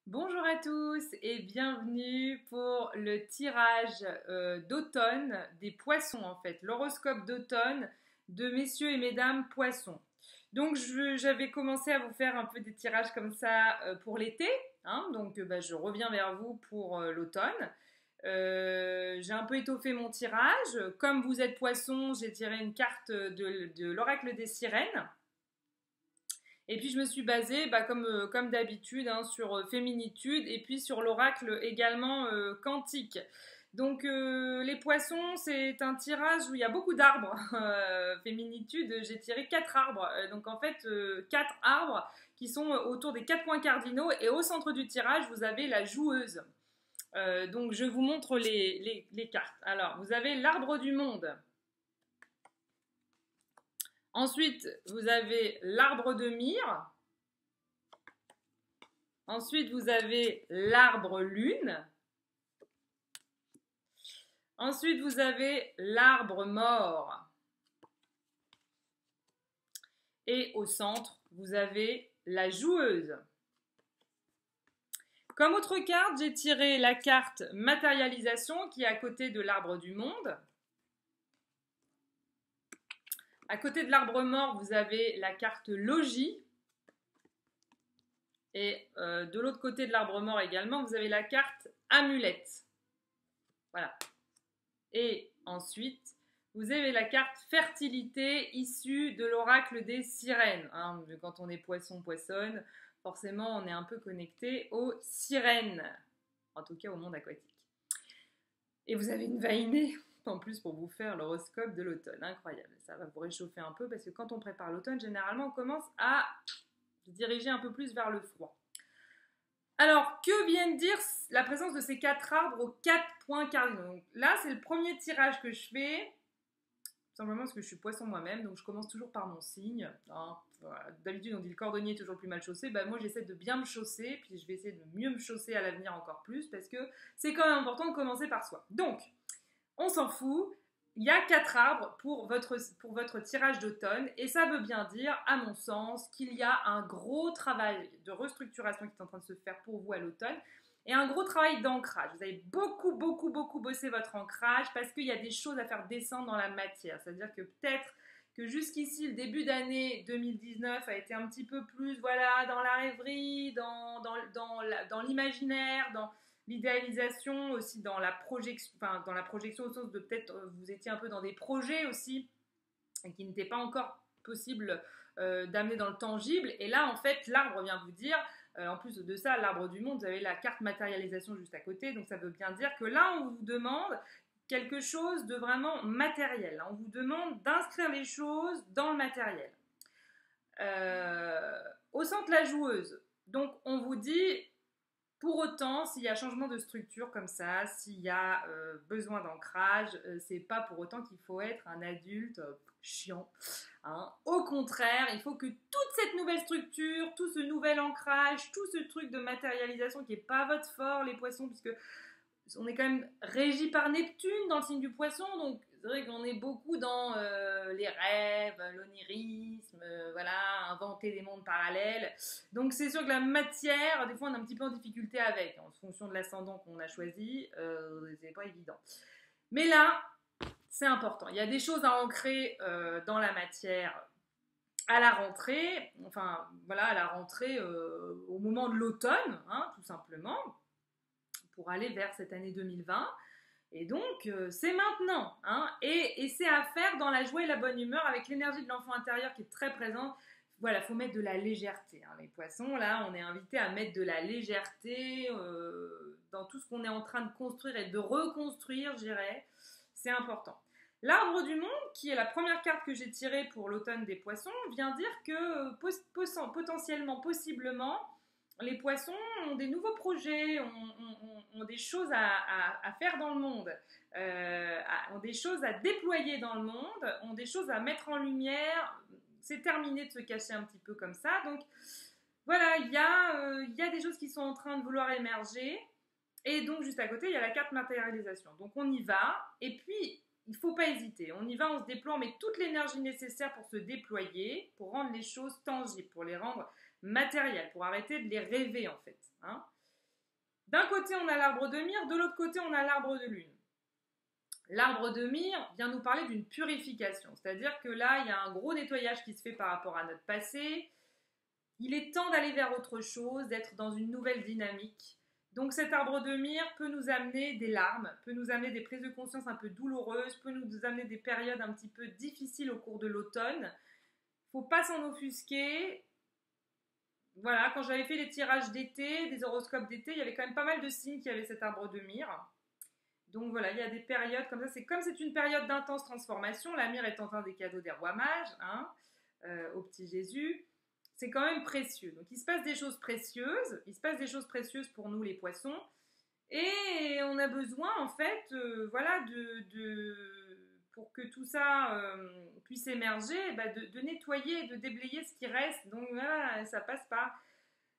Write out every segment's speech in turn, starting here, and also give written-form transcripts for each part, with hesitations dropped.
Bonjour à tous et bienvenue pour le tirage d'automne des poissons en fait, l'horoscope d'automne de messieurs et mesdames poissons. Donc j'avais commencé à vous faire un peu des tirages comme ça pour l'été, hein, donc je reviens vers vous pour l'automne. J'ai un peu étoffé mon tirage. Comme vous êtes poisson, j'ai tiré une carte de l'oracle des sirènes. Et puis je me suis basée, comme d'habitude, hein, sur féminitude et puis sur l'oracle également quantique. Donc les poissons, c'est un tirage où il y a beaucoup d'arbres. Féminitude, j'ai tiré 4 arbres. Donc en fait, 4 arbres qui sont autour des 4 points cardinaux. Et au centre du tirage, vous avez la joueuse. Donc je vous montre les cartes. Alors, vous avez l'arbre du monde. Ensuite, vous avez l'arbre de myrrhe. Ensuite, vous avez l'arbre lune. Ensuite, vous avez l'arbre mort. Et au centre, vous avez la joueuse. Comme autre carte, j'ai tiré la carte matérialisation qui est à côté de l'arbre du monde. À côté de l'arbre mort, vous avez la carte logis. Et de l'autre côté de l'arbre mort également, vous avez la carte amulette. Voilà. Et ensuite, vous avez la carte fertilité issue de l'oracle des sirènes. Hein, quand on est poisson-poissonne, forcément, on est un peu connecté aux sirènes. En tout cas, au monde aquatique. Et vous avez une vainée, en plus, pour vous faire l'horoscope de l'automne. Incroyable. Ça va vous réchauffer un peu parce que quand on prépare l'automne, généralement, on commence à se diriger un peu plus vers le froid. Alors, que vient de dire la présence de ces 4 arbres aux 4 points cardinaux? Donc, là, c'est le premier tirage que je fais, simplement parce que je suis poisson moi-même, donc je commence toujours par mon signe. Hein. Voilà. D'habitude, on dit le cordonnier est toujours le plus mal chaussé. Moi, j'essaie de bien me chausser, puis je vais essayer de mieux me chausser à l'avenir encore plus, parce que c'est quand même important de commencer par soi. Donc, on s'en fout. Il y a 4 arbres pour votre tirage d'automne et ça veut bien dire, à mon sens, qu'il y a un gros travail de restructuration qui est en train de se faire pour vous à l'automne et un gros travail d'ancrage. Vous avez beaucoup bossé votre ancrage parce qu'il y a des choses à faire descendre dans la matière. C'est-à-dire que peut-être que jusqu'ici, le début d'année 2019 a été un petit peu plus voilà, dans la rêverie, dans l'imaginaire, dans l'idéalisation aussi dans la projection au sens de peut-être vous étiez un peu dans des projets aussi et qui n'étaient pas encore possible d'amener dans le tangible. Et là, en fait, l'arbre vient vous dire, en plus de ça, l'arbre du monde, vous avez la carte matérialisation juste à côté. Donc ça veut bien dire que là, on vous demande quelque chose de vraiment matériel. On vous demande d'inscrire les choses dans le matériel. Au centre, la joueuse. Donc on vous dit, pour autant, s'il y a changement de structure comme ça, s'il y a besoin d'ancrage, c'est pas pour autant qu'il faut être un adulte chiant. Hein. Au contraire, il faut que toute cette nouvelle structure, tout ce nouvel ancrage, tout ce truc de matérialisation qui n'est pas votre fort, les poissons, puisque on est quand même régi par Neptune dans le signe du poisson, donc c'est vrai qu'on est beaucoup dans les rêves, l'onirisme, voilà, inventer des mondes parallèles. Donc c'est sûr que la matière, des fois on est un petit peu en difficulté avec, en fonction de l'ascendant qu'on a choisi, c'est pas évident. Mais là, c'est important. Il y a des choses à ancrer dans la matière à la rentrée, enfin voilà, à la rentrée au moment de l'automne, hein, tout simplement, pour aller vers cette année 2020. Et donc, c'est maintenant. Hein, et c'est à faire dans la joie et la bonne humeur avec l'énergie de l'enfant intérieur qui est très présente. Voilà, il faut mettre de la légèreté. Hein. Les poissons, là, on est invité à mettre de la légèreté dans tout ce qu'on est en train de construire et de reconstruire, je dirais. C'est important. L'arbre du monde, qui est la première carte que j'ai tirée pour l'automne des poissons, vient dire que potentiellement, possiblement, les poissons ont des nouveaux projets, ont des choses à faire dans le monde, ont des choses à déployer dans le monde, ont des choses à mettre en lumière. C'est terminé de se cacher un petit peu comme ça. Donc voilà, il y a des choses qui sont en train de vouloir émerger. Et donc juste à côté, il y a la carte matérialisation. Donc on y va. Et puis, il ne faut pas hésiter. On y va, on se déploie, on met toute l'énergie nécessaire pour se déployer, pour rendre les choses tangibles, pour les rendre matériel, pour arrêter de les rêver en fait. Hein. D'un côté, on a l'arbre de myrrhe, de l'autre côté, on a l'arbre de lune. L'arbre de myrrhe vient nous parler d'une purification, c'est-à-dire que là, il y a un gros nettoyage qui se fait par rapport à notre passé. Il est temps d'aller vers autre chose, d'être dans une nouvelle dynamique. Donc cet arbre de myrrhe peut nous amener des larmes, peut nous amener des prises de conscience un peu douloureuses, peut nous amener des périodes un petit peu difficiles au cours de l'automne. Il ne faut pas s'en offusquer. Voilà, quand j'avais fait les tirages d'été, des horoscopes d'été, il y avait quand même pas mal de signes qui avaient cet arbre de myrrhe. Donc voilà, il y a des périodes comme ça. C'est comme c'est une période d'intense transformation. La myrrhe étant un des cadeaux des rois mages, au petit Jésus. C'est quand même précieux. Donc il se passe des choses précieuses. Il se passe des choses précieuses pour nous les poissons. Et on a besoin en fait, pour que tout ça puisse émerger, de nettoyer, de déblayer ce qui reste. Donc voilà, ça passe par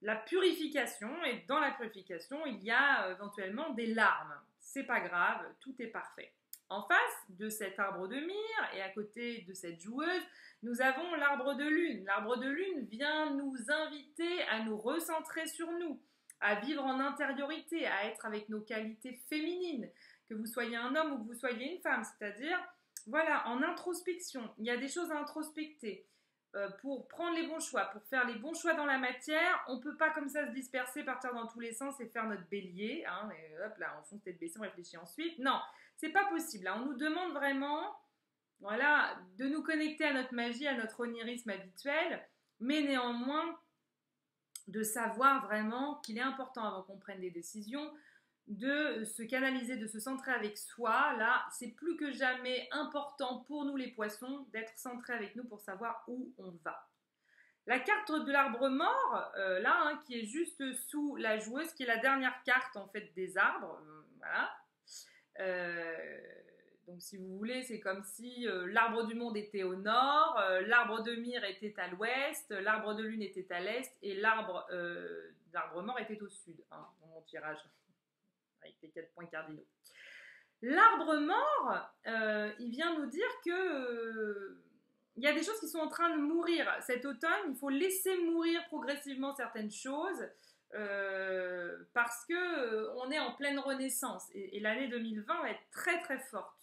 la purification. Et dans la purification, il y a éventuellement des larmes. C'est pas grave, tout est parfait. En face de cet arbre de myrrhe et à côté de cette joueuse, nous avons l'arbre de lune. L'arbre de lune vient nous inviter à nous recentrer sur nous, à vivre en intériorité, à être avec nos qualités féminines, que vous soyez un homme ou que vous soyez une femme, c'est-à-dire, voilà, en introspection. Il y a des choses à introspecter. Pour prendre les bons choix, pour faire les bons choix dans la matière, on ne peut pas comme ça se disperser, partir dans tous les sens et faire notre bélier, et hop là, on fonce tête baissée, on réfléchit ensuite. Non, c'est pas possible. Là, on nous demande vraiment, voilà, de nous connecter à notre magie, à notre onirisme habituel, mais néanmoins de savoir vraiment qu'il est important avant qu'on prenne des décisions de se canaliser, de se centrer avec soi. Là, c'est plus que jamais important pour nous les poissons d'être centrés avec nous pour savoir où on va. La carte de l'arbre mort, qui est juste sous la joueuse, qui est la dernière carte en fait des arbres, voilà. Donc si vous voulez, c'est comme si l'arbre du monde était au nord, l'arbre de myrrhe était à l'ouest, l'arbre de lune était à l'est et l'arbre mort était au sud, dans mon tirage, avec les 4 points cardinaux. L'arbre mort, il vient nous dire que il y a des choses qui sont en train de mourir. Cet automne, il faut laisser mourir progressivement certaines choses parce que on est en pleine renaissance et l'année 2020 va être très très forte.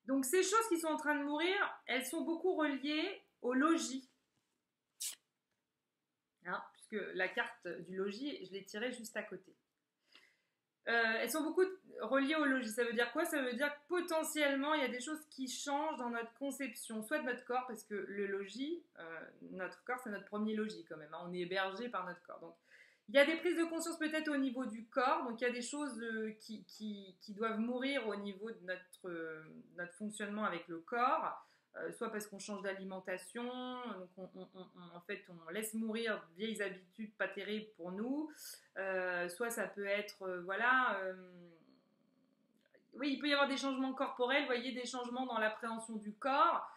Donc ces choses qui sont en train de mourir, elles sont beaucoup reliées au logis. Puisque la carte du logis, je l'ai tirée juste à côté. Elles sont beaucoup reliées au logis. Ça veut dire quoi? Ça veut dire que potentiellement, il y a des choses qui changent dans notre conception, soit de notre corps, parce que le logis, notre corps, c'est notre premier logis quand même. On est hébergé par notre corps. Donc, il y a des prises de conscience peut-être au niveau du corps. Donc, il y a des choses qui doivent mourir au niveau de notre fonctionnement avec le corps. Soit parce qu'on change d'alimentation, donc en fait on laisse mourir vieilles habitudes pas terribles pour nous, soit ça peut être, oui, il peut y avoir des changements corporels, vous voyez, des changements dans l'appréhension du corps,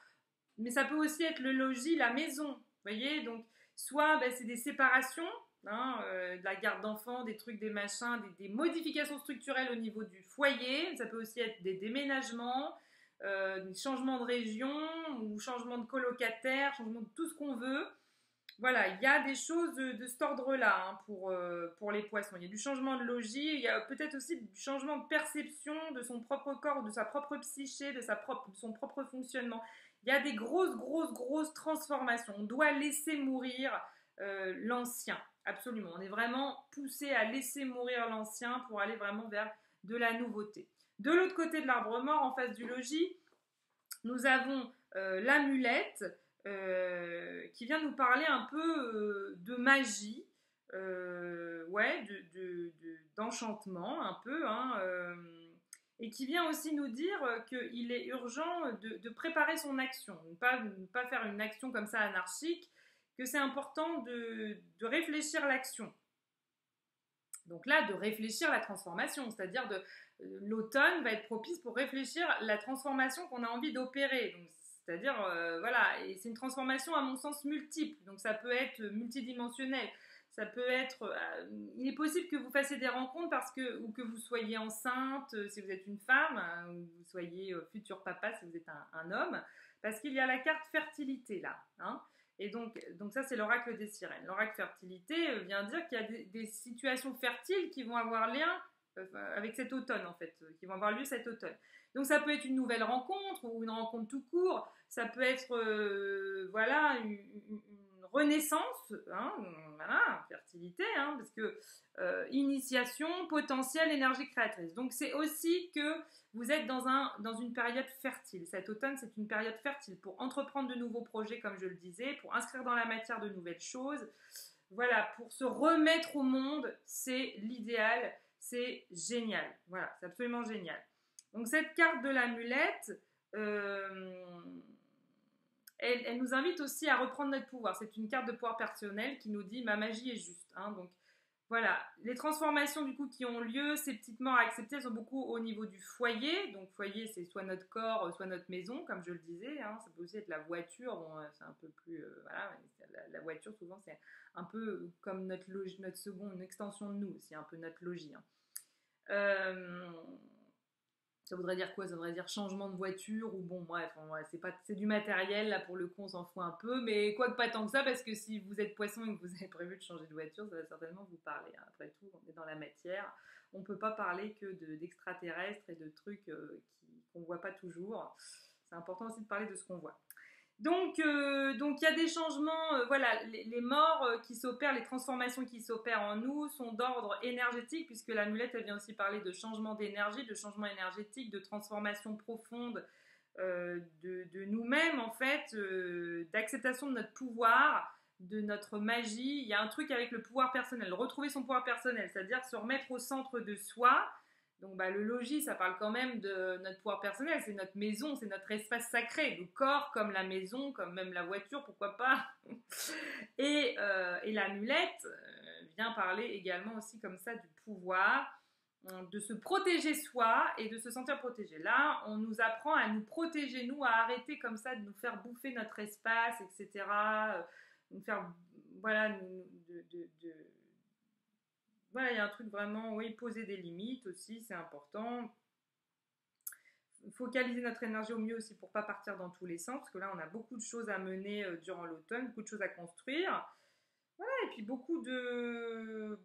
mais ça peut aussi être le logis, la maison, vous voyez, donc soit c'est des séparations, de la garde d'enfants, des trucs, des machins, des modifications structurelles au niveau du foyer, ça peut aussi être des déménagements, des changements de région ou changements de colocataire, changement de tout ce qu'on veut. Voilà, il y a des choses de cet ordre-là pour les poissons. Il y a du changement de logis, il y a peut-être aussi du changement de perception de son propre corps, de sa propre psyché, de son propre fonctionnement. Il y a des grosses transformations. On doit laisser mourir l'ancien, absolument. On est vraiment poussé à laisser mourir l'ancien pour aller vraiment vers de la nouveauté. De l'autre côté de l'arbre mort, en face du logis, nous avons l'amulette qui vient nous parler un peu de magie, d'enchantement un peu, et qui vient aussi nous dire qu'il est urgent de préparer son action, ne pas faire une action comme ça anarchique, que c'est important de réfléchir l'action. Donc là, de réfléchir la transformation, c'est-à-dire l'automne va être propice pour réfléchir la transformation qu'on a envie d'opérer. Donc, c'est-à-dire, et c'est une transformation à mon sens multiple. Donc ça peut être multidimensionnel. Ça peut être, il est possible que vous fassiez des rencontres ou que vous soyez enceinte si vous êtes une femme, ou vous soyez futur papa si vous êtes un homme, parce qu'il y a la carte fertilité là. Et donc ça, c'est l'oracle des sirènes. L'oracle fertilité vient dire qu'il y a des situations fertiles qui vont avoir lien avec cet automne, en fait, qui vont avoir lieu cet automne. Donc ça peut être une nouvelle rencontre ou une rencontre tout court. Ça peut être, voilà, une renaissance, hein, voilà, fertilité, hein, parce que initiation, potentiel, énergie créatrice. Donc c'est aussi que vous êtes dans une période fertile. Cet automne, c'est une période fertile pour entreprendre de nouveaux projets, comme je le disais, pour inscrire dans la matière de nouvelles choses. Voilà, pour se remettre au monde, c'est l'idéal, c'est génial. Voilà, c'est absolument génial. Donc cette carte de l'amulette, elle nous invite aussi à reprendre notre pouvoir. C'est une carte de pouvoir personnel qui nous dit « ma magie est juste hein ». Donc voilà, les transformations du coup qui ont lieu, ces petites morts à accepter, elles sont beaucoup au niveau du foyer. Donc foyer, c'est soit notre corps, soit notre maison, comme je le disais. Hein. Ça peut aussi être la voiture. Bon, c'est un peu plus, voilà, la voiture souvent c'est un peu comme notre logis, notre seconde, une extension de nous, c'est un peu notre logis. Hein. Ça voudrait dire quoi? Ça voudrait dire changement de voiture ou bon, bref, c'est du matériel, là pour le coup on s'en fout un peu, mais quoique pas tant que ça, parce que si vous êtes poisson et que vous avez prévu de changer de voiture, ça va certainement vous parler. Hein. Après tout, on est dans la matière, on ne peut pas parler que d'extraterrestres et de trucs qu'on ne voit pas toujours. C'est important aussi de parler de ce qu'on voit. Donc il y a des changements, voilà, les morts qui s'opèrent, les transformations qui s'opèrent en nous sont d'ordre énergétique, puisque l'amulette, elle vient aussi parler de changement d'énergie, de changement énergétique, de transformation profonde de nous-mêmes, en fait, d'acceptation de notre pouvoir, de notre magie. Il y a un truc avec le pouvoir personnel, retrouver son pouvoir personnel, c'est-à-dire se remettre au centre de soi. Donc le logis, ça parle quand même de notre pouvoir personnel, c'est notre maison, c'est notre espace sacré, le corps comme la maison, comme même la voiture, pourquoi pas. Et l'amulette vient parler également aussi comme ça du pouvoir, de se protéger soi et de se sentir protégé. Là, on nous apprend à nous protéger, nous, à arrêter comme ça de nous faire bouffer notre espace, etc. Nous faire, voilà, voilà, il y a un truc vraiment, oui, poser des limites aussi, c'est important. Focaliser notre énergie au mieux aussi pour ne pas partir dans tous les sens, parce que là, on a beaucoup de choses à mener durant l'automne, beaucoup de choses à construire. Voilà, et puis beaucoup de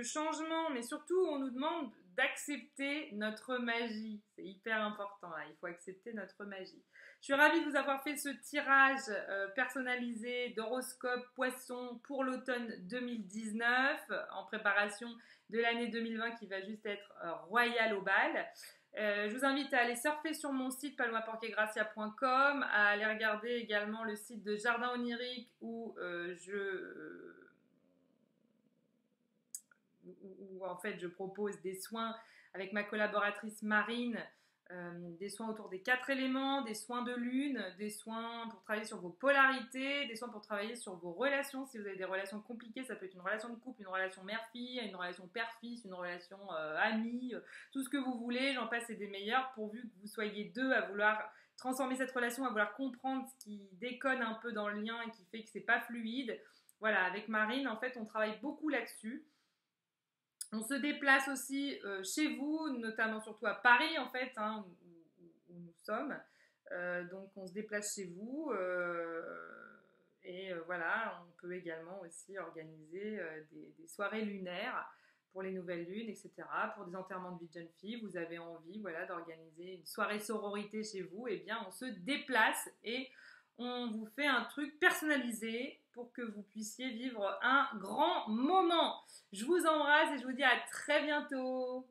changements, mais surtout, on nous demande d'accepter notre magie. C'est hyper important, là, il faut accepter notre magie. Je suis ravie de vous avoir fait ce tirage personnalisé d'horoscope poisson pour l'automne 2019 en préparation de l'année 2020 qui va juste être royale au bal. Je vous invite à aller surfer sur mon site palmaporquegracia.com, à aller regarder également le site de Jardin Onirique où où en fait je propose des soins avec ma collaboratrice Marine, des soins autour des 4 éléments, des soins de lune, des soins pour travailler sur vos polarités, des soins pour travailler sur vos relations. Si vous avez des relations compliquées, ça peut être une relation de couple, une relation mère-fille, une relation père-fils, une relation amie, tout ce que vous voulez, j'en passe et des meilleurs, pourvu que vous soyez deux à vouloir transformer cette relation, à vouloir comprendre ce qui déconne un peu dans le lien et qui fait que c'est pas fluide. Voilà, avec Marine, en fait, on travaille beaucoup là-dessus. On se déplace aussi chez vous, notamment surtout à Paris en fait, hein, où nous sommes. Donc on se déplace chez vous et voilà, on peut également aussi organiser des soirées lunaires pour les nouvelles lunes, etc. Pour des enterrements de vie de jeune fille, vous avez envie voilà, d'organiser une soirée sororité chez vous, eh bien on se déplace et on vous fait un truc personnalisé pour que vous puissiez vivre un grand moment. Je vous embrasse et je vous dis à très bientôt.